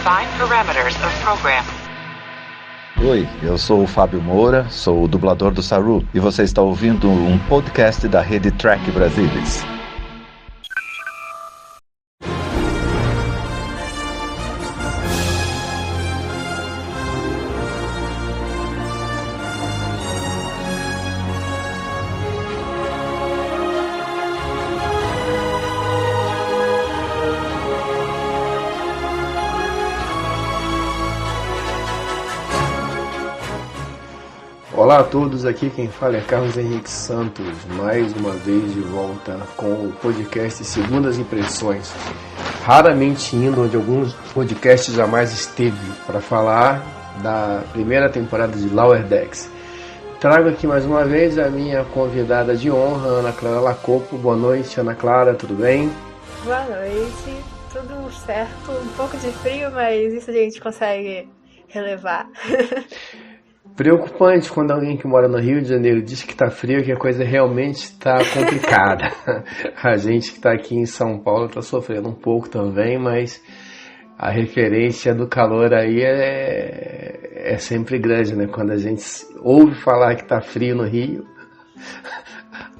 Define parameters of program. Oi, eu sou o Fábio Moura, sou o dublador do Saru e você está ouvindo um podcast da rede Trek Brasilis. Olá a todos, aqui quem fala é Carlos Henrique Santos, mais uma vez de volta com o podcast Segundas Impressões, raramente indo onde alguns podcasts jamais esteve para falar da primeira temporada de Lower Decks. Trago aqui mais uma vez a minha convidada de honra, Ana Clara Lacopo. Boa noite, Ana Clara, tudo bem? Boa noite, tudo certo, um pouco de frio, mas isso a gente consegue relevar. Preocupante quando alguém que mora no Rio de Janeiro diz que está frio, que a coisa realmente está complicada. A gente que está aqui em São Paulo está sofrendo um pouco também, mas a referência do calor aí é sempre grande, né? Quando a gente ouve falar que está frio no Rio,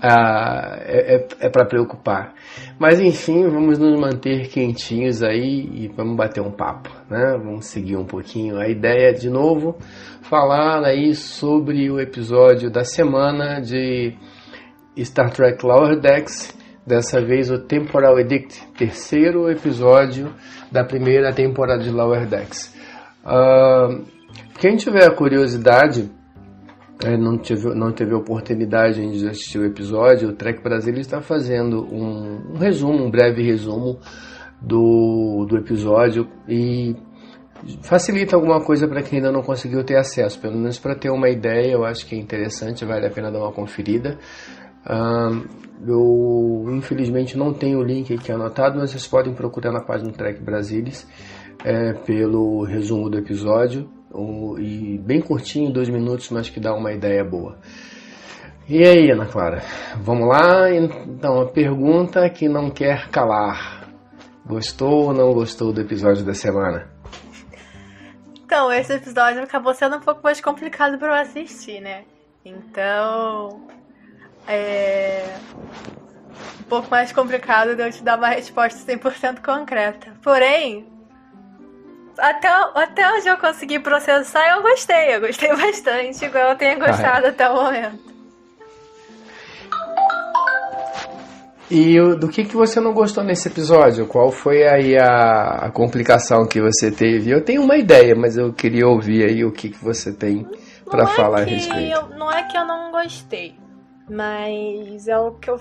é para preocupar. Mas enfim, vamos nos manter quentinhos aí e vamos bater um papo, né? Vamos seguir um pouquinho a ideia de novo, falar aí sobre o episódio da semana de Star Trek Lower Decks, dessa vez o Temporal Edict, terceiro episódio da primeira temporada de Lower Decks. Quem tiver a curiosidade, não teve a oportunidade de assistir o episódio, o Trek Brasil está fazendo um resumo, um breve resumo do episódio e facilita alguma coisa para quem ainda não conseguiu ter acesso, pelo menos para ter uma ideia. Eu acho que é interessante, vale a pena dar uma conferida. Eu infelizmente não tenho o link aqui anotado, mas vocês podem procurar na página do Trek Brasilis pelo resumo do episódio, e bem curtinho, 2 minutos, mas que dá uma ideia boa. E aí, Ana Clara, vamos lá? Então, a pergunta que não quer calar: gostou ou não gostou do episódio da semana? Então, esse episódio acabou sendo um pouco mais complicado para eu assistir, né? Então, um pouco mais complicado de eu te dar uma resposta 100% concreta. Porém, até onde eu consegui processar, eu gostei bastante, igual eu tenha gostado até o momento. E do que você não gostou nesse episódio? Qual foi aí a complicação que você teve? Eu tenho uma ideia, mas eu queria ouvir aí o que você tem para falar a respeito. Não é que eu não gostei, mas é o que eu...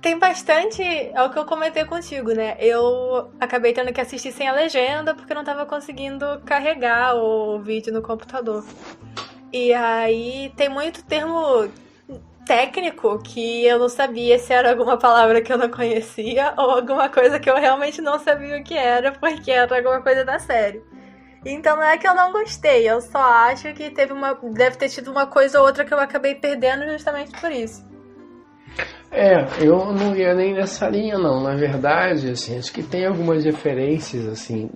Tem bastante... É o que eu comentei contigo, né? Eu acabei tendo que assistir sem a legenda porque eu não tava conseguindo carregar o vídeo no computador. E aí tem muito termo técnico que eu não sabia se era alguma palavra que eu não conhecia ou alguma coisa que eu realmente não sabia o que era, porque era alguma coisa da série. Então não é que eu não gostei, eu só acho que deve ter tido uma coisa ou outra que eu acabei perdendo justamente por isso. Eu não ia nem nessa linha não, na verdade, assim, acho que tem algumas referências, assim,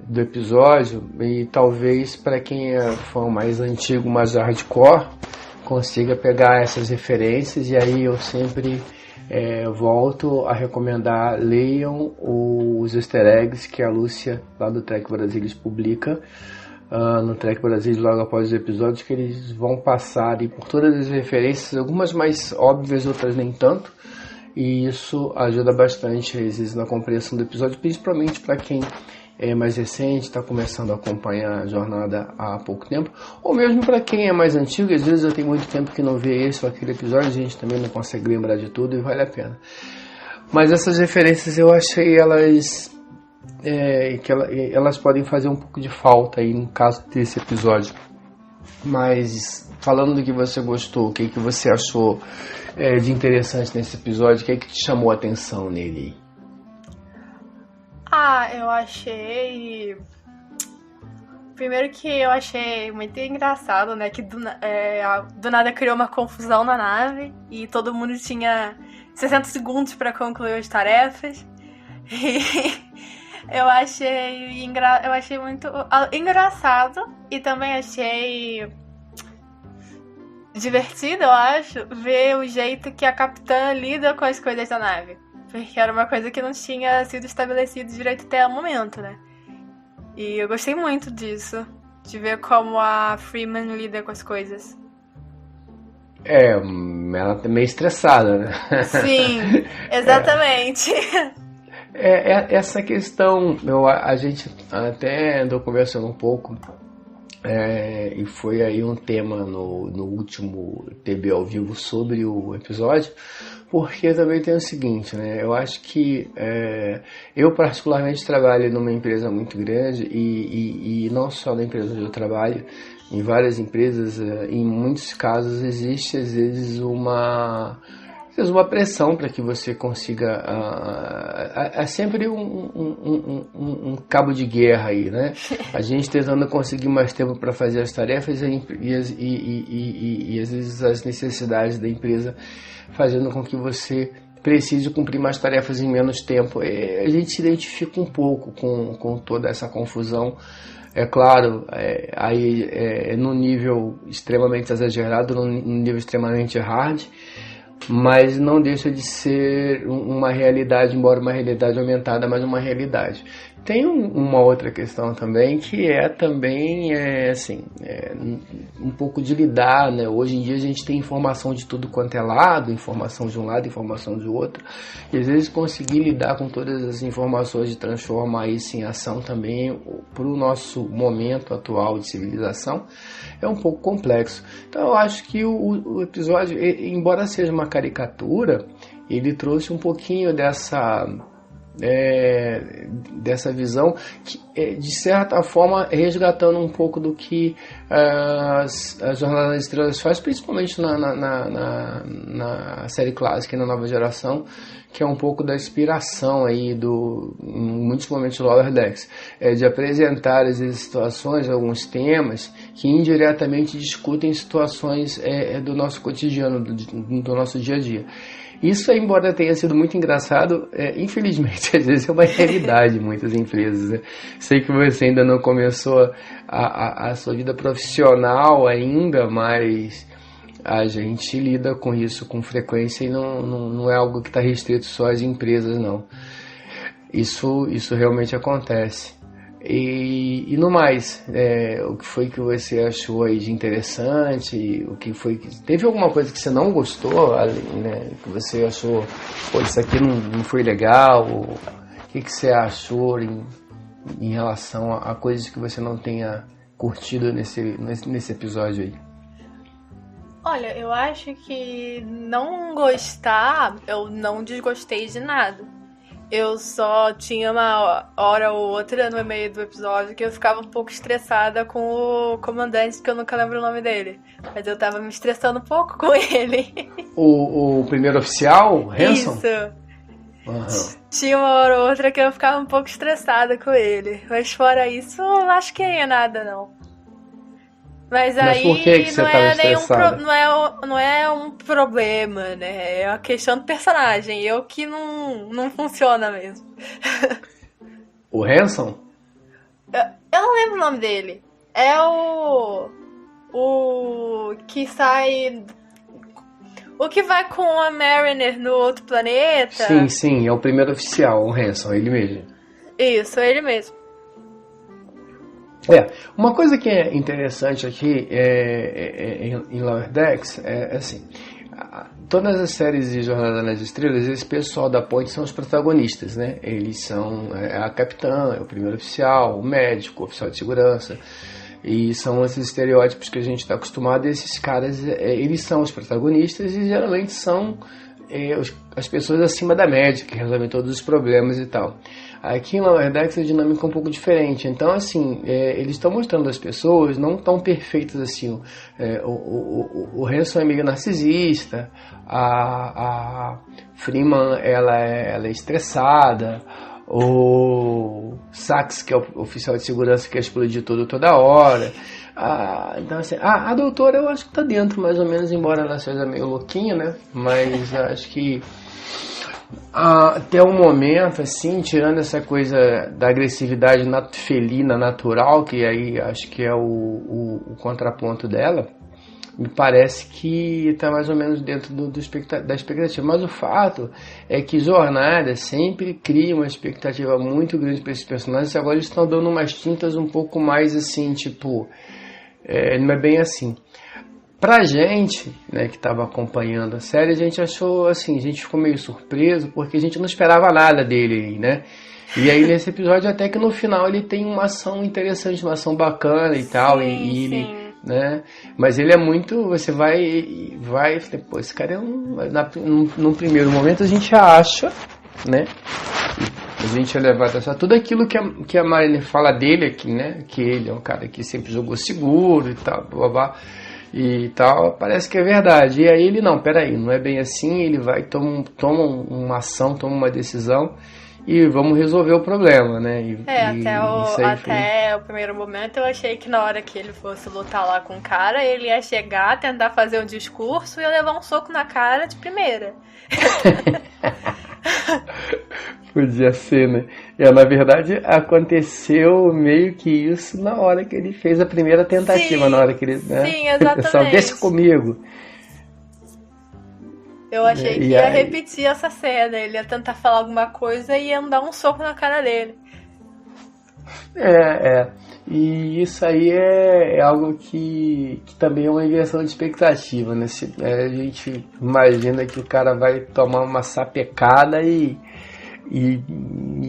do episódio, e talvez para quem é fã mais antigo, mais hardcore, consiga pegar essas referências. E aí eu sempre volto a recomendar: leiam os easter eggs que a Lúcia lá do Trek Brasilis publica no Trek Brasilis logo após os episódios, que eles vão passar por todas as referências, algumas mais óbvias, outras nem tanto, e isso ajuda bastante às vezes na compreensão do episódio, principalmente para quem é mais recente, está começando a acompanhar a jornada há pouco tempo, ou mesmo para quem é mais antigo. Às vezes eu tenho muito tempo que não vê esse ou aquele episódio, a gente também não consegue lembrar de tudo e vale a pena. Mas essas referências eu achei elas podem fazer um pouco de falta aí no caso desse episódio. Mas falando do que você gostou, o que você achou de interessante nesse episódio, o que te chamou a atenção nele? Eu achei... Primeiro que eu achei muito engraçado, né? Que do nada criou uma confusão na nave e todo mundo tinha 60 segundos para concluir as tarefas. E Eu achei muito engraçado e também achei divertido, eu acho, ver o jeito que a capitã lida com as coisas da nave. Porque era uma coisa que não tinha sido estabelecido direito até o momento, né? E eu gostei muito disso, de ver como a Freeman lida com as coisas. Ela tá meio estressada, né? Sim, exatamente. Essa questão, a gente até andou conversando um pouco, e foi aí um tema no último TV ao vivo sobre o episódio, porque também tem o seguinte, né? Eu acho que eu particularmente trabalho numa empresa muito grande e não só na empresa onde eu trabalho, em várias empresas, em muitos casos existe às vezes uma pressão para que você consiga. É sempre um cabo de guerra aí, né? A gente tentando conseguir mais tempo para fazer as tarefas e às vezes as necessidades da empresa fazendo com que você precise cumprir mais tarefas em menos tempo. A gente se identifica um pouco com toda essa confusão. É claro, aí num nível extremamente exagerado, num nível extremamente hard, mas não deixa de ser uma realidade, embora uma realidade aumentada, mas uma realidade. Tem uma outra questão também, que também um pouco de lidar, né? Hoje em dia a gente tem informação de tudo quanto é lado, informação de um lado, informação de outro, e às vezes conseguir lidar com todas as informações e transformar isso em ação também, para o nosso momento atual de civilização, é um pouco complexo. Então eu acho que o episódio, embora seja uma caricatura, ele trouxe um pouquinho dessa visão que, de certa forma, resgatando um pouco do que a Jornada das Estrelas faz, principalmente na série clássica e na nova geração, que é um pouco da inspiração aí em muitos momentos do Lower Decks, de apresentar as situações, alguns temas que indiretamente discutem situações do nosso cotidiano, do nosso dia a dia. Isso, embora tenha sido muito engraçado, infelizmente, às vezes é uma realidade em muitas empresas, né? Sei que você ainda não começou a sua vida profissional ainda, mas a gente lida com isso com frequência e não é algo que está restrito só às empresas, não. Isso realmente acontece. E no mais, o que foi que você achou aí de interessante? O que foi que teve alguma coisa que você não gostou, né? Que você achou, pô, isso aqui não foi legal? O que você achou em relação a coisas que você não tenha curtido nesse episódio aí? Olha, eu acho que não gostar, eu não desgostei de nada. Eu só tinha uma hora ou outra no meio do episódio que eu ficava um pouco estressada com o comandante, que eu nunca lembro o nome dele. Mas eu tava me estressando um pouco com ele. O primeiro oficial, Hanson? Isso. Uhum. Tinha uma hora ou outra que eu ficava um pouco estressada com ele. Mas fora isso, eu não acho que é nada, não. Mas aí por que você não tava é estressada? não é um problema, né? É uma questão do personagem. Eu que não funciona mesmo. O Hanson? Eu não lembro o nome dele. É o que sai... O que vai com a Mariner no outro planeta. Sim, é o primeiro oficial, o Hanson, ele mesmo. Isso, ele mesmo. Uma coisa que é interessante aqui em Lower Decks é assim, todas as séries de Jornada nas Estrelas, esse pessoal da ponte são os protagonistas, né? Eles são a capitã, o primeiro oficial, o médico, o oficial de segurança, e são esses estereótipos que a gente está acostumado, e esses caras, eles são os protagonistas e geralmente são as pessoas acima da média, que resolvem todos os problemas e tal. Aqui em Lower Decks a dinâmica é um pouco diferente. Então, assim, eles estão mostrando as pessoas não tão perfeitas assim. O Hanson é meio narcisista, a Freeman ela é estressada, o Sax, que é o oficial de segurança, quer explodir tudo toda hora. Então, assim, a doutora eu acho que tá dentro, mais ou menos, embora ela seja meio louquinha, né? Mas acho que Até um momento, assim, tirando essa coisa da agressividade felina natural, que aí acho que é o contraponto dela, me parece que está mais ou menos dentro da expectativa. Mas o fato é que Jornada sempre cria uma expectativa muito grande para esses personagens. Agora eles estão dando umas tintas um pouco mais assim, tipo... não é bem assim. Pra gente, né, que estava acompanhando a série, a gente achou assim, a gente ficou meio surpreso, porque a gente não esperava nada dele, né? E aí nesse episódio, até que no final ele tem uma ação interessante, uma ação bacana e tal, e ele, né? Mas ele é muito, você vai, pô, esse cara é num primeiro momento a gente acha, né? A gente é levado a tudo aquilo que a Mariner fala dele aqui, né? Que ele é um cara que sempre jogou seguro e tal, blá blá. E tal, parece que é verdade. E aí ele, não, peraí, não é bem assim. Ele vai, toma uma ação, toma uma decisão e vamos resolver o problema, né? Até o primeiro momento eu achei que na hora que ele fosse lutar lá com o cara, ele ia chegar, tentar fazer um discurso e ia levar um soco na cara de primeira. Podia ser, né? Na verdade, aconteceu meio que isso na hora que ele fez a primeira tentativa, sim, na hora que ele... Né? Sim, exatamente. Pessoal, deixa comigo. Eu achei que ia repetir essa cena, ele ia tentar falar alguma coisa e ia dar um soco na cara dele. E isso aí é algo que também é uma inversão de expectativa, né? A gente imagina que o cara vai tomar uma sapecada e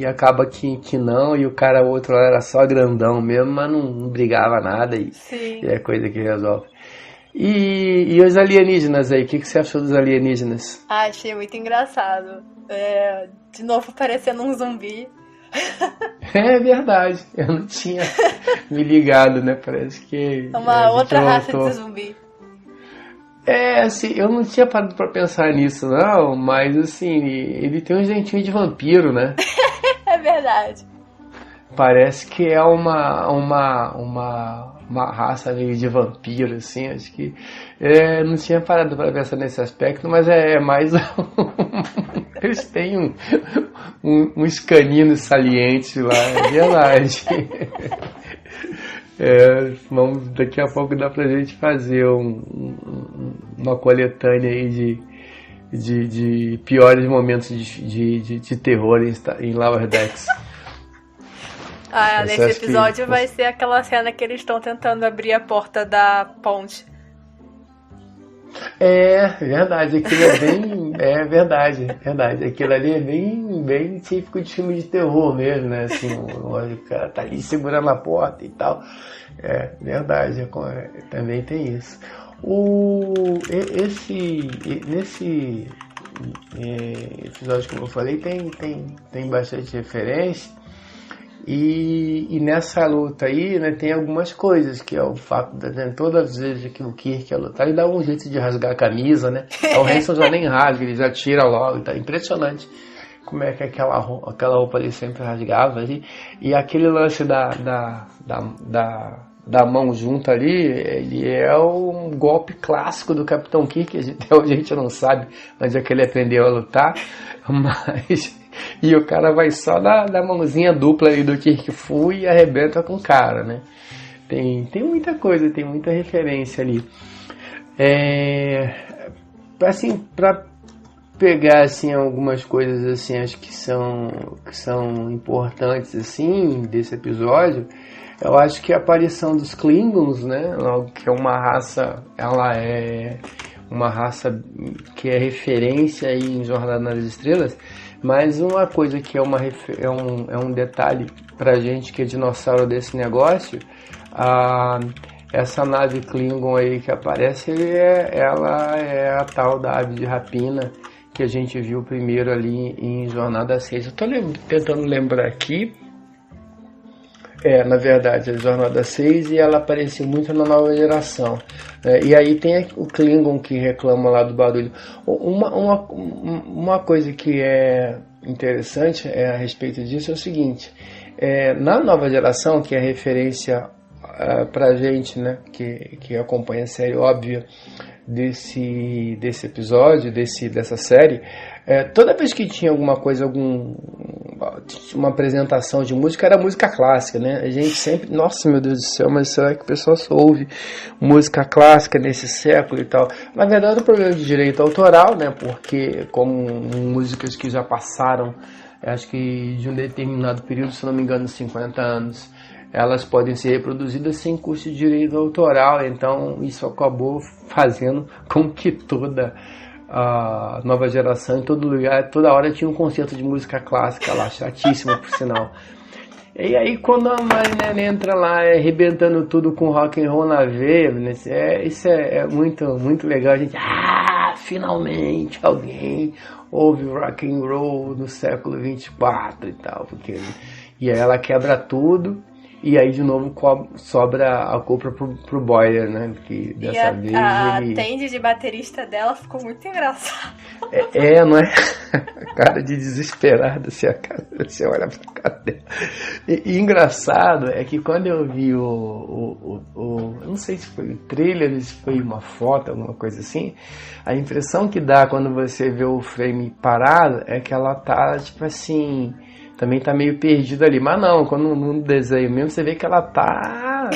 acaba que não, e o cara outro era só grandão mesmo, mas não brigava nada e é coisa que resolve. E os alienígenas aí, o que você achou dos alienígenas? Achei muito engraçado. De novo parecendo um zumbi. É verdade, eu não tinha me ligado, né? Parece que... Uma outra raça de zumbi. Assim, eu não tinha parado pra pensar nisso, não, mas assim, ele tem um jeitinho de vampiro, né? É verdade. Parece que é uma raça meio de vampiro, assim, acho que... não tinha parado pra pensar nesse aspecto, mas é mais... Eles têm uns caninos salientes lá, é verdade. Daqui a pouco dá pra gente fazer uma coletânea aí de piores momentos de terror em Lower Decks. Nesse episódio vai ser aquela cena que eles estão tentando abrir a porta da ponte. Verdade, aquilo é bem... verdade. Aquilo ali é bem típico de filme de terror mesmo, né? Assim, o cara tá ali segurando a porta e tal. Verdade, também tem isso. Nesse episódio, como eu falei, tem bastante referência. E nessa luta aí, né, tem algumas coisas, que é o fato de todas as vezes que o Kirk ia lutar, ele dá um jeito de rasgar a camisa, né? O Hanson já nem rasga, ele já tira logo, tá impressionante como é que aquela roupa ali sempre rasgava ali. E aquele lance da mão junta ali, ele é um golpe clássico do Capitão Kirk, até hoje a gente não sabe onde é que ele aprendeu a lutar, mas... E o cara vai só da mãozinha dupla ali do Kirk Fu e arrebenta com o cara, né? Tem muita coisa, tem muita referência ali. Assim, pra pegar assim, algumas coisas assim, acho que são importantes assim, desse episódio, eu acho que a aparição dos Klingons, né? Que é uma raça, ela é uma raça que é referência aí em Jornada nas Estrelas. Mas uma coisa que é um detalhe pra gente que é dinossauro desse negócio, essa nave Klingon aí que aparece, ela é a tal da ave de rapina que a gente viu primeiro ali em Jornada 6. Eu tô tentando lembrar aqui. Na verdade, a Jornada 6, e ela apareceu muito na Nova Geração. E aí tem o Klingon que reclama lá do barulho. Uma coisa que é interessante a respeito disso é o seguinte. Na Nova Geração, que é referência pra gente, né, que acompanha a série óbvia desse episódio, dessa série, toda vez que tinha alguma coisa, uma apresentação de música, era música clássica, né? A gente sempre, nossa, meu Deus do céu, mas será que o pessoal só ouve música clássica nesse século e tal? Na verdade, o problema de direito autoral, né? Porque como músicas que já passaram, acho que de um determinado período, se não me engano, 50 anos, elas podem ser reproduzidas sem custo de direito autoral. Então isso acabou fazendo com que toda a nova geração, em todo lugar, toda hora tinha um concerto de música clássica lá, chatíssimo por sinal. E aí quando a Marina entra lá arrebentando tudo com rock and roll na veia, né, isso é muito, muito legal. A gente, finalmente alguém ouve rock and roll no século 24 e tal, e aí ela quebra tudo. E aí, de novo, sobra a culpa pro Boyer, né? Que dessa vez a tende de baterista dela ficou muito engraçada. Não é? Cara de desesperada, você olha pra cara dela. E engraçado é que quando eu vi eu não sei se foi o trailer, se foi uma foto, alguma coisa assim, a impressão que dá quando você vê o frame parado é que ela tá, tipo assim... também tá meio perdida ali, mas não, quando no desenho mesmo você vê que ela tá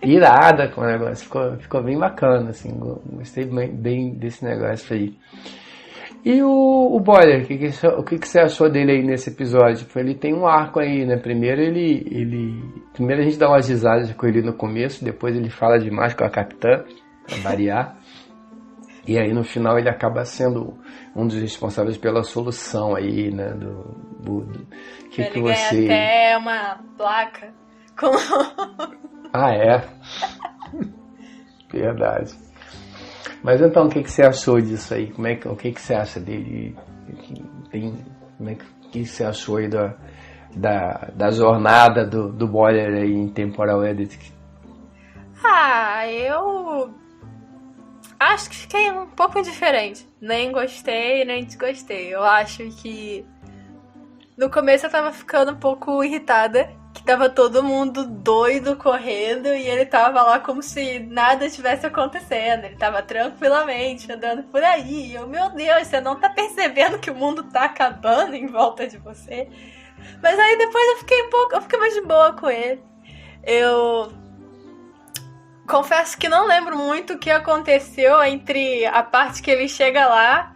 irada com o negócio, ficou bem bacana, assim, gostei bem desse negócio aí. E o Boyer, o que você achou dele aí nesse episódio? Ele tem um arco aí, né? Primeiro a gente dá umas risadas com ele no começo, depois ele fala demais com a capitã, pra variar. E aí no final ele acaba sendo um dos responsáveis pela solução aí, né, ele ganha até uma placa com... Verdade. Mas então, o que você achou disso aí? O que você acha dele? O que você achou aí da jornada do Boyer aí em Temporal Editing? Eu acho que fiquei um pouco diferente. Nem gostei, nem desgostei. Eu acho que no começo eu tava ficando um pouco irritada, que tava todo mundo doido correndo e ele tava lá como se nada estivesse acontecendo. Ele tava tranquilamente andando por aí. E eu, meu Deus, você não tá percebendo que o mundo tá acabando em volta de você? Mas aí depois eu fiquei mais de boa com ele. Eu confesso que não lembro muito o que aconteceu entre a parte que ele chega lá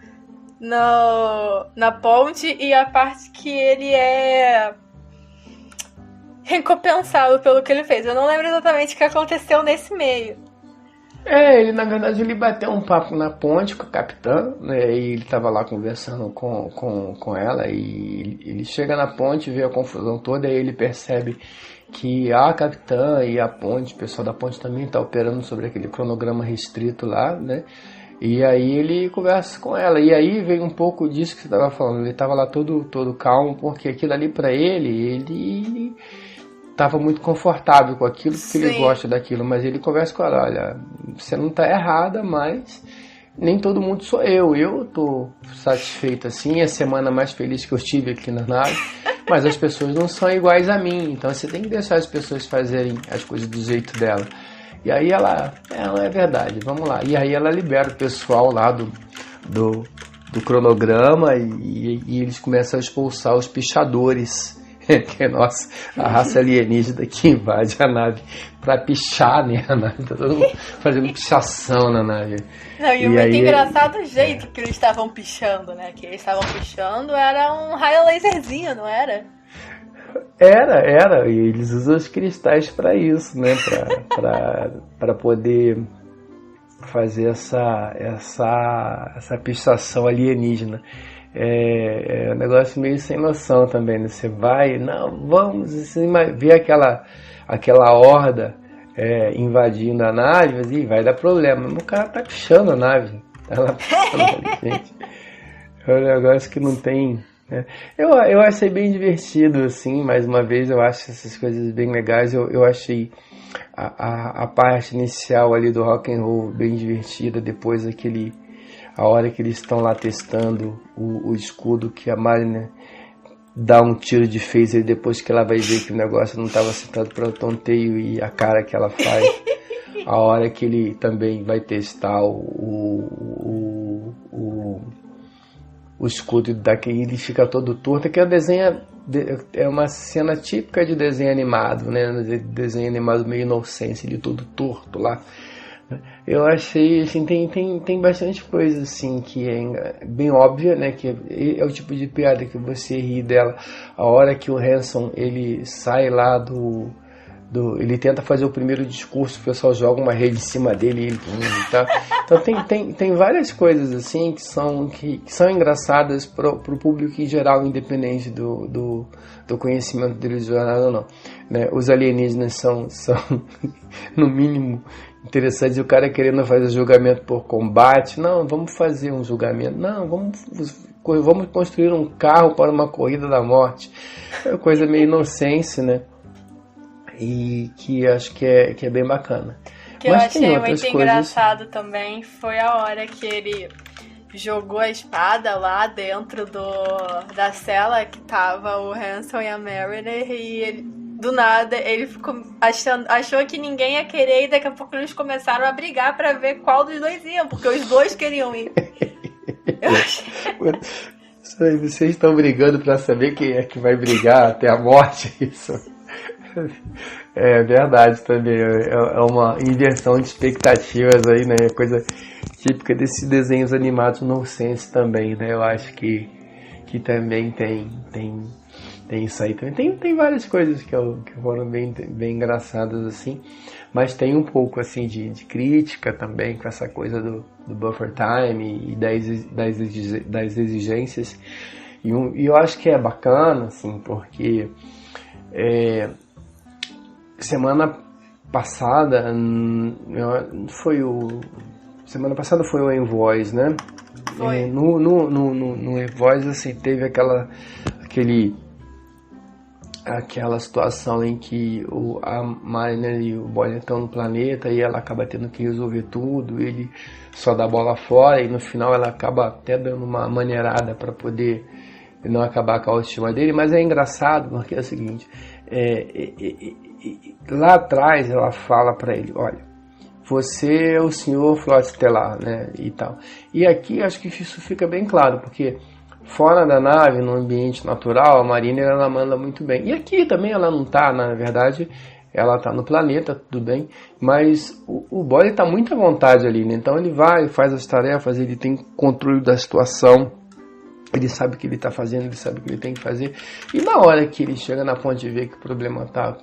na ponte e a parte que ele é recompensado pelo que ele fez. Eu não lembro exatamente o que aconteceu nesse meio. Na verdade ele bateu um papo na ponte com a capitã, né, e ele tava lá conversando com ela, e ele chega na ponte, vê a confusão toda, e ele percebe que a capitã e a ponte, o pessoal da ponte também está operando sobre aquele cronograma restrito lá, né? E aí ele conversa com ela, e aí vem um pouco disso que você estava falando. Ele estava lá todo calmo, porque aquilo ali para ele estava muito confortável com aquilo, porque ele gosta daquilo, mas ele conversa com ela, olha, você não está errada, mas nem todo mundo sou eu tô satisfeito assim, é a semana mais feliz que eu tive aqui na nave, mas as pessoas não são iguais a mim, então você tem que deixar as pessoas fazerem as coisas do jeito dela. E aí ela é verdade, vamos lá. E aí ela libera o pessoal lá do cronograma e eles começam a expulsar os pichadores, que é a raça alienígena que invade a nave pra pichar, né? A nave, tá todo mundo fazendo pichação na nave. Não, e muito engraçado o jeito que eles estavam pichando, né? Que eles estavam pichando era um raio laserzinho, não era? Era, e eles usam os cristais para isso, né? Para poder fazer essa pichação alienígena. É um negócio meio sem noção também, né? Você vai, não, vamos, assim, ver aquela horda invadindo a nave, e vai dar problema. Mas o cara tá pichando a nave, tá lá pichando, gente. É um negócio que não tem... Eu achei bem divertido, assim, mais uma vez eu acho essas coisas bem legais. Eu achei a parte inicial ali do rock and roll bem divertida, depois a hora que eles estão lá testando o escudo, que a Mariner dá um tiro de phaser depois que ela vai ver que o negócio não estava sentado para o tonteio, e a cara que ela faz a hora que ele também vai testar o escudo daquele, ele fica todo torto, que é uma cena típica de desenho animado, né? Desenho animado meio inocente, ele todo torto lá. Eu achei, assim, tem bastante coisa, assim, que é bem óbvia, né? Que é o tipo de piada que você ri dela. A hora que o Hanson, ele sai lá ele tenta fazer o primeiro discurso, o pessoal joga uma rede em cima dele e ele tá. Então tem várias coisas assim que são engraçadas pro público em geral, independente do conhecimento deles de jornada ou não, né? Os alienígenas são no mínimo interessantes, e o cara querendo fazer julgamento por combate. Não, vamos fazer um julgamento. Não, vamos construir um carro para uma corrida da morte. É uma coisa meio inocência, né? E que acho que é bem bacana. O que eu achei muito engraçado também foi a hora que ele jogou a espada lá dentro da cela que tava o Hanson e a Mariner, e ele, do nada, ele ficou achou que ninguém ia querer, e daqui a pouco eles começaram a brigar pra ver qual dos dois iam, porque os dois queriam ir. Eu achei... Vocês estão brigando pra saber quem é que vai brigar até a morte, isso... É verdade também, é uma inversão de expectativas aí, né? Coisa típica desses desenhos animados nonsense também, né? Eu acho que também tem isso aí também. Tem várias coisas que foram bem engraçadas assim, mas tem um pouco assim de crítica também com essa coisa do buffer time e das exigências, e eu acho que é bacana assim, porque semana passada foi o Envoys, né? Foi. No Envoys, assim, teve aquela situação em que a Mariner e o Boyle estão no planeta e ela acaba tendo que resolver tudo, ele só dá a bola fora, e no final ela acaba até dando uma maneirada para poder não acabar com a autoestima dele. Mas é engraçado porque é o seguinte, lá atrás ela fala para ele, olha, você é o senhor Frota Estelar, né, e tal. E aqui acho que isso fica bem claro, porque fora da nave, no ambiente natural, a Mariner ela manda muito bem. E aqui também ela não tá, na verdade, ela tá no planeta, tudo bem, mas o Boyle tá muito à vontade ali, né? Então ele vai, faz as tarefas, ele tem controle da situação, ele sabe o que ele está fazendo, ele sabe o que ele tem que fazer. E na hora que ele chega na ponte e vê que o problema tá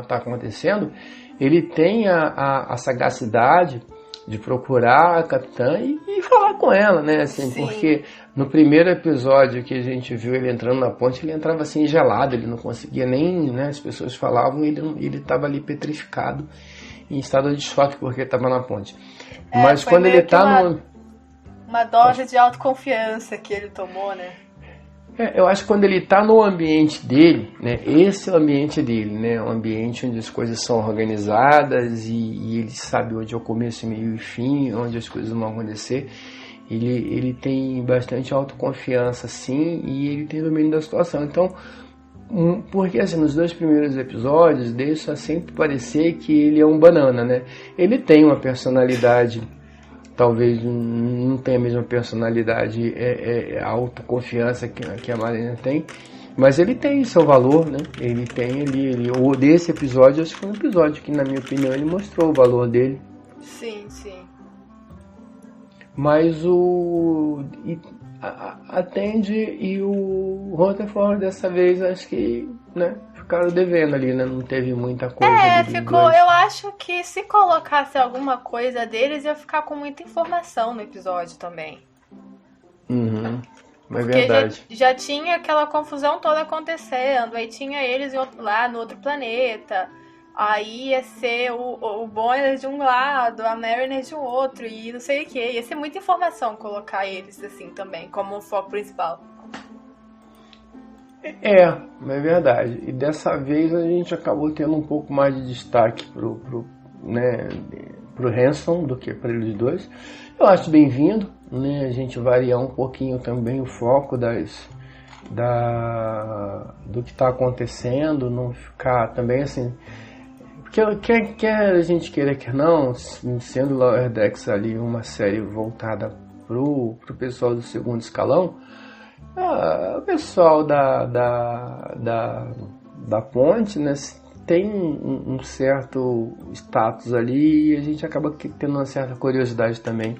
acontecendo, ele tem a sagacidade de procurar a capitã e falar com ela, né? Assim, porque no primeiro episódio que a gente viu ele entrando na ponte, ele entrava assim gelado, ele não conseguia nem, né? As pessoas falavam, ele estava ali petrificado, em estado de choque porque estava na ponte. Mas quando ele está uma dose de autoconfiança que ele tomou, né? Eu acho que quando ele está no ambiente dele, né? Esse é o ambiente dele, né? Um ambiente onde as coisas são organizadas e ele sabe onde é o começo, meio e fim, onde as coisas vão acontecer. Ele tem bastante autoconfiança, sim, e ele tem domínio da situação. Então, porque assim, nos 2 primeiros episódios deixa sempre parecer que ele é um banana, né? Ele tem uma personalidade, talvez não tenha a mesma personalidade, a autoconfiança que a Marina tem, mas ele tem seu valor, né? Ele tem o desse episódio, acho que foi um episódio que, na minha opinião, ele mostrou o valor dele. Sim, sim. Mas a Tandy e o Rutherford dessa vez, acho que, né, ficaram devendo ali, né? Não teve muita coisa. Ficou. Eu acho que se colocasse alguma coisa deles, ia ficar com muita informação no episódio também. Uhum. É porque verdade. Já tinha aquela confusão toda acontecendo. Aí tinha eles lá no outro planeta. Aí ia ser o Boiler de um lado, a Mariner de um outro, e não sei o que. Ia ser muita informação colocar eles assim também, como um foco principal. É verdade. E dessa vez a gente acabou tendo um pouco mais de destaque pro Hanson do que para eles dois. Eu acho bem-vindo, né? A gente variar um pouquinho também o foco do que está acontecendo, não ficar também assim. porque quer a gente queira, quer não, sendo Lower Decks ali uma série voltada pro pessoal do segundo escalão, o pessoal da ponte, né, tem um certo status ali, e a gente acaba tendo uma certa curiosidade também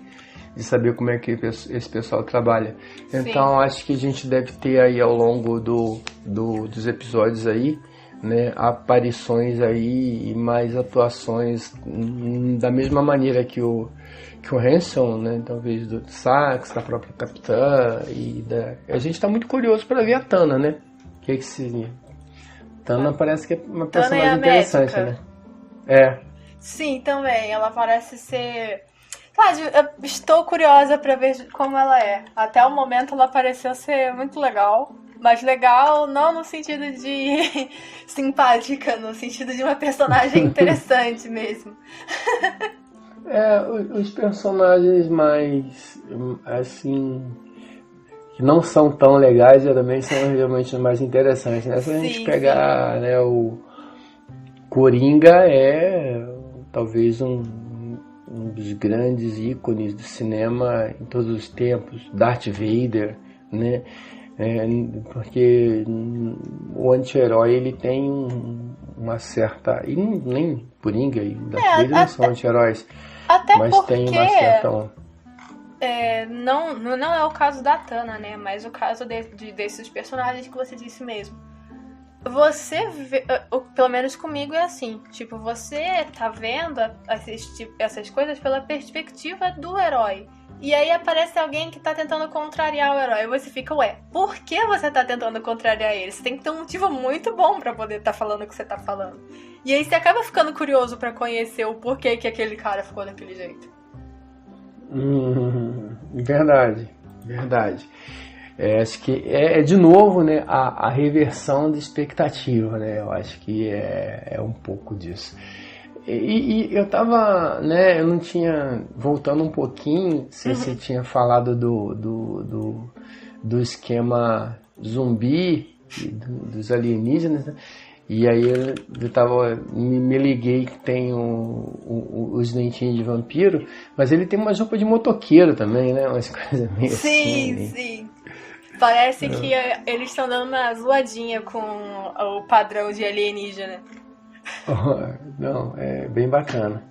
de saber como é que esse pessoal trabalha. Então, sim, acho que a gente deve ter aí ao longo dos episódios aí, né, aparições aí e mais atuações da mesma maneira que o Hanson, né, talvez do Sax, da própria Capitã, a gente está muito curioso para ver a Tana, né? O que seria? Tana parece que é uma personagem interessante, médica, né? Sim, também. Ela parece ser... eu estou curiosa para ver como ela é. Até o momento ela pareceu ser muito legal. Mas legal não no sentido de simpática, no sentido de uma personagem interessante mesmo. Os personagens mais, assim, que não são tão legais, geralmente são realmente os mais interessantes, né? Se a gente pegar, né, o Coringa talvez um dos grandes ícones do cinema em todos os tempos, Darth Vader, né? Porque o anti-herói ele tem uma certa... E nem Coringa e Darth Vader não são anti-heróis, mas porque tem uma certa... não é o caso da Tana, né? Mas o caso desses personagens que você disse mesmo. Você vê, pelo menos comigo é assim, tipo, você tá vendo essas coisas pela perspectiva do herói. E aí aparece alguém que tá tentando contrariar o herói. E você fica, por que você tá tentando contrariar ele? Você tem que ter um motivo muito bom pra poder tá falando o que você tá falando. E aí você acaba ficando curioso pra conhecer o porquê que aquele cara ficou daquele jeito. Verdade. Acho que de novo, né, a reversão de expectativa, né? Eu acho que é um pouco disso. E eu tava, né, eu não tinha, voltando um pouquinho, você tinha falado do esquema zumbi, dos alienígenas, né? E aí eu tava, me liguei que tem os dentinhos de vampiro, mas ele tem uma roupa de motoqueiro também, né, umas coisas meio assim. Sim. Parece que eles estão dando uma zoadinha com o padrão de alienígena. Não, é bem bacana.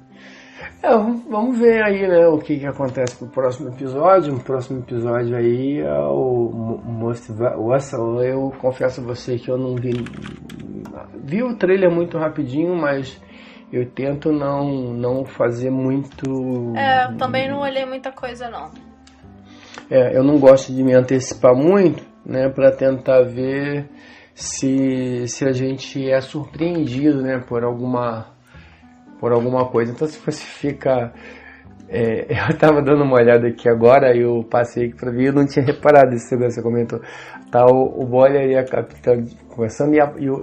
Vamos ver aí, né, o que acontece pro próximo episódio. No próximo episódio aí é o Most Russell. Eu confesso a você que eu não vi o trailer muito rapidinho, mas eu tento não fazer muito... também não olhei muita coisa, não. Eu não gosto de me antecipar muito, né, para tentar ver se a gente é surpreendido, né, por alguma coisa. Então, se você fica... eu tava dando uma olhada aqui agora, eu passei aqui pra ver, eu não tinha reparado isso que você comentou. Tá o Boller e a Capitã conversando,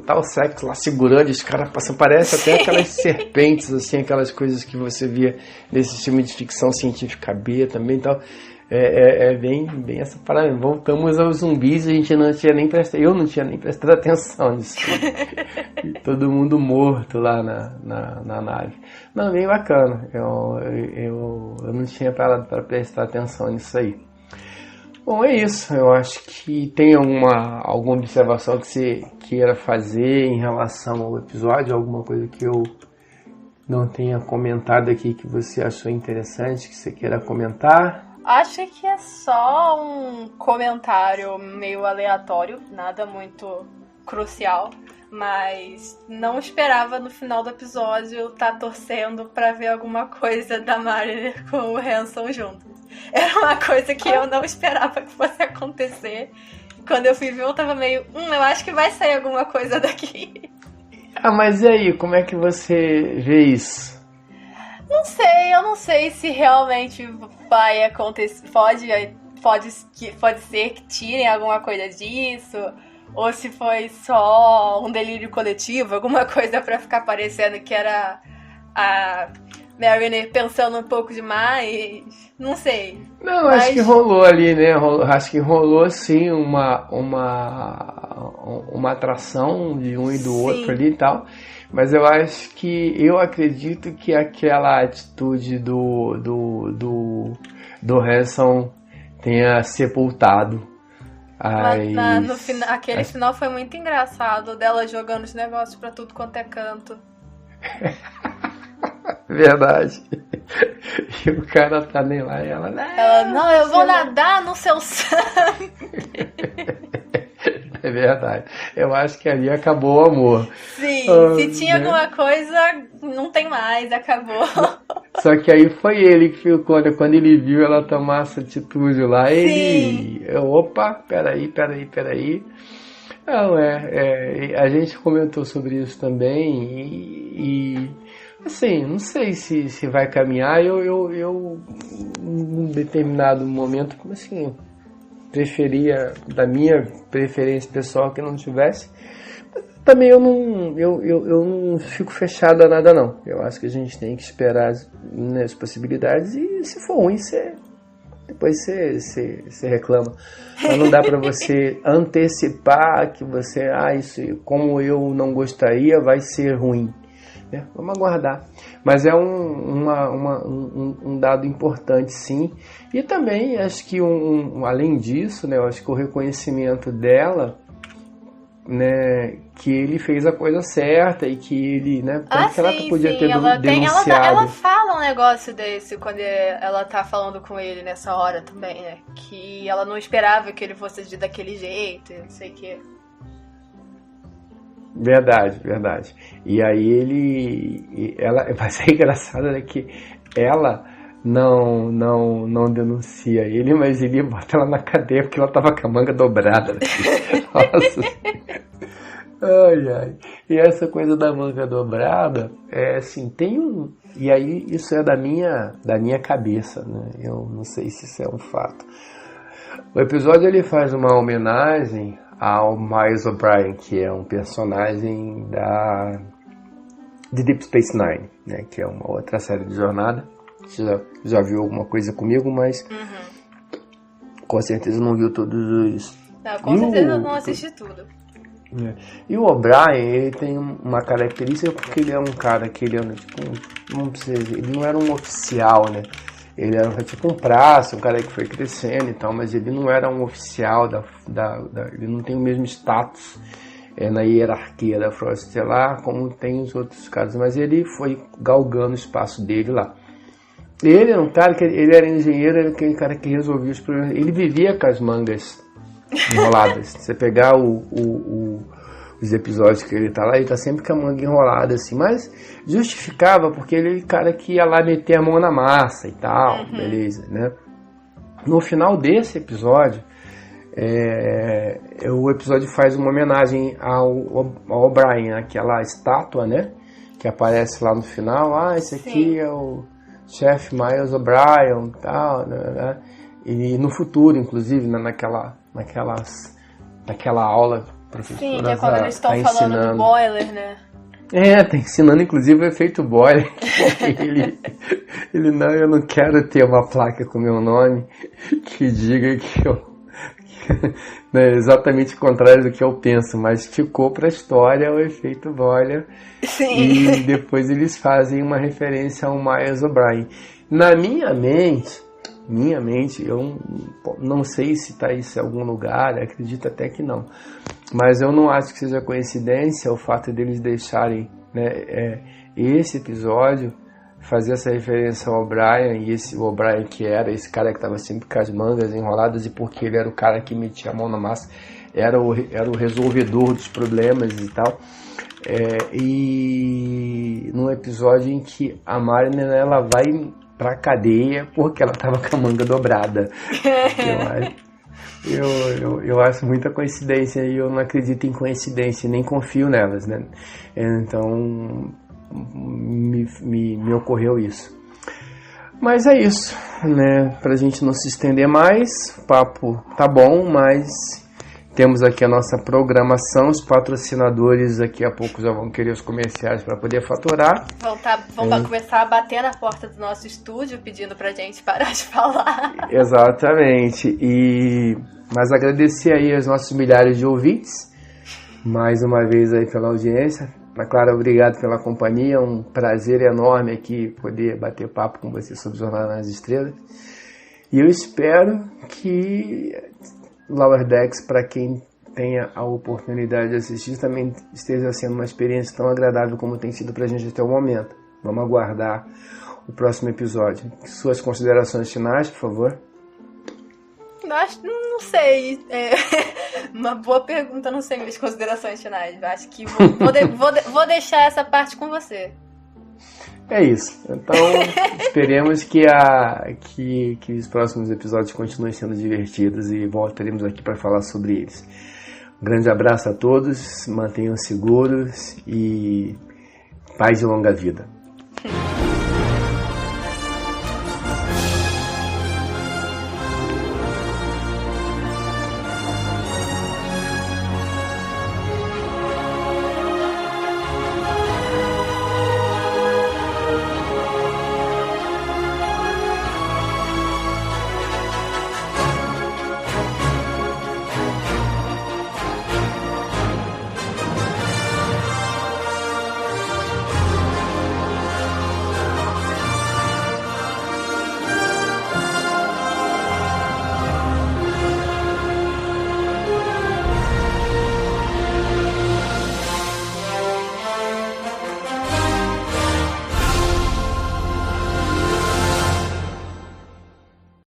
tá o Sax lá segurando, os caras passam, parece até aquelas serpentes, assim, aquelas coisas que você via nesse filme de ficção científica B também e tal. Bem essa parada. Voltamos aos zumbis, eu não tinha nem prestado atenção nisso. E todo mundo morto lá na nave. Não, bem bacana. Eu não tinha parado para prestar atenção nisso aí. Bom, é isso. Eu acho que tem alguma observação que você queira fazer em relação ao episódio, alguma coisa que eu não tenha comentado aqui que você achou interessante, que você queira comentar. Acho que é só um comentário meio aleatório, nada muito crucial, mas não esperava no final do episódio estar torcendo pra ver alguma coisa da Mariner com o Hanson juntos. Era uma coisa que eu não esperava que fosse acontecer. Quando eu fui ver, eu tava meio, eu acho que vai sair alguma coisa daqui. Mas e aí, como é que você vê isso? Eu não sei se realmente vai acontecer, pode ser que tirem alguma coisa disso, ou se foi só um delírio coletivo, alguma coisa pra ficar parecendo que era Mariner pensando um pouco demais. Não sei. Não, Mas- acho que rolou ali, né? Acho que rolou sim uma atração de um e do Sim. outro ali e tal. Mas eu acredito que aquela atitude do Hanson tenha sepultado Aquele final foi muito engraçado, dela jogando os negócios pra tudo quanto é canto. Verdade. E o cara tá nem lá e ela... Ela, não, eu vou nadar no seu sangue. É verdade. Eu acho que ali acabou o amor. Sim, Ah, se tinha né? alguma coisa, não tem mais, acabou. Só que aí foi ele que ficou, quando ele viu ela tomar essa atitude lá, opa, peraí. Não, a gente comentou sobre isso também e assim, não sei se vai caminhar. Eu num determinado momento, assim, preferia, da minha preferência pessoal, que não tivesse. Também eu não fico fechado a nada, não. Eu acho que a gente tem que esperar as possibilidades e, se for ruim, depois você reclama. Mas não dá para você antecipar que você, isso, como eu não gostaria, vai ser ruim. Né? Vamos aguardar. Mas é um dado importante, sim. E também acho que além disso, né, eu acho que o reconhecimento dela, né, que ele fez a coisa certa e que ele, né, porque ela podia ter denunciado. Ela fala um negócio desse quando ela tá falando com ele nessa hora também, né? Que ela não esperava que ele fosse agir daquele jeito, não sei o que. Verdade. E aí mas é engraçado, né, que ela não denuncia ele, mas ele bota ela na cadeia porque ela tava com a manga dobrada. Nossa. Ai. E essa coisa da manga dobrada, assim, e aí isso é da minha cabeça, né? Eu não sei se isso é um fato. O episódio ele faz uma homenagem ao Miles O'Brien, que é um personagem de Deep Space Nine, né? Que é uma outra série de jornada. Você já viu alguma coisa comigo, mas com certeza não viu todos os... Não, com certeza eu não assisti tudo. E o O'Brien, ele tem uma característica, porque ele é um cara que ele ele não era um oficial, né? Ele era tipo um praça, um cara que foi crescendo e tal, mas ele não era um oficial, ele não tem o mesmo status na hierarquia da Frota Estelar como tem os outros caras, mas ele foi galgando o espaço dele lá. Ele era um cara que ele era engenheiro, era aquele cara que resolvia os problemas. Ele vivia com as mangas enroladas. Você pegar os episódios que ele tá lá, ele tá sempre com a manga enrolada, assim. Mas justificava, porque ele é o cara que ia lá meter a mão na massa e tal, beleza, né? No final desse episódio, o episódio faz uma homenagem ao O'Brien, aquela estátua, né? Que aparece lá no final. Esse aqui é o chefe Miles O'Brien e tal, né? E no futuro, inclusive, naquela aula, professora. Sim, que é quando eles estão falando do boiler, né? Tá ensinando inclusive o efeito boiler. Não, eu não quero ter uma placa com meu nome que diga que eu... né, exatamente o contrário do que eu penso, mas ficou pra história o efeito boiler. Sim. E depois eles fazem uma referência ao Miles O'Brien. Na minha mente, eu não sei se está isso em algum lugar, acredito até que não, mas eu não acho que seja coincidência o fato deles deixarem, né, esse episódio fazer essa referência ao O'Brien, e o O'Brien que era esse cara que estava sempre com as mangas enroladas, e porque ele era o cara que metia a mão na massa, era o resolvedor dos problemas e tal. E num episódio em que a Mariner, ela vai pra cadeia porque ela tava com a manga dobrada. Eu acho muita coincidência, e eu não acredito em coincidência, nem confio nelas, né? Então me ocorreu isso. Mas é isso, né? Pra gente não se estender mais, o papo tá bom, mas Temos aqui a nossa programação, os patrocinadores daqui a pouco já vão querer os comerciais para poder faturar. Vão começar a bater na porta do nosso estúdio pedindo pra gente parar de falar. Exatamente. Mas agradecer aí aos nossos milhares de ouvintes, mais uma vez aí pela audiência. Mas, claro, obrigado pela companhia, um prazer enorme aqui poder bater papo com você sobre Jornada nas Estrelas. E eu espero que Lower Decks, para quem tenha a oportunidade de assistir, também esteja sendo uma experiência tão agradável como tem sido pra gente até o momento. Vamos aguardar o próximo episódio. Suas considerações finais, por favor? Não sei. Uma boa pergunta, não sei minhas considerações finais. Acho que vou deixar essa parte com você. É isso. Então, esperemos que os próximos episódios continuem sendo divertidos e voltaremos aqui para falar sobre eles. Um grande abraço a todos, mantenham seguros e paz e longa vida.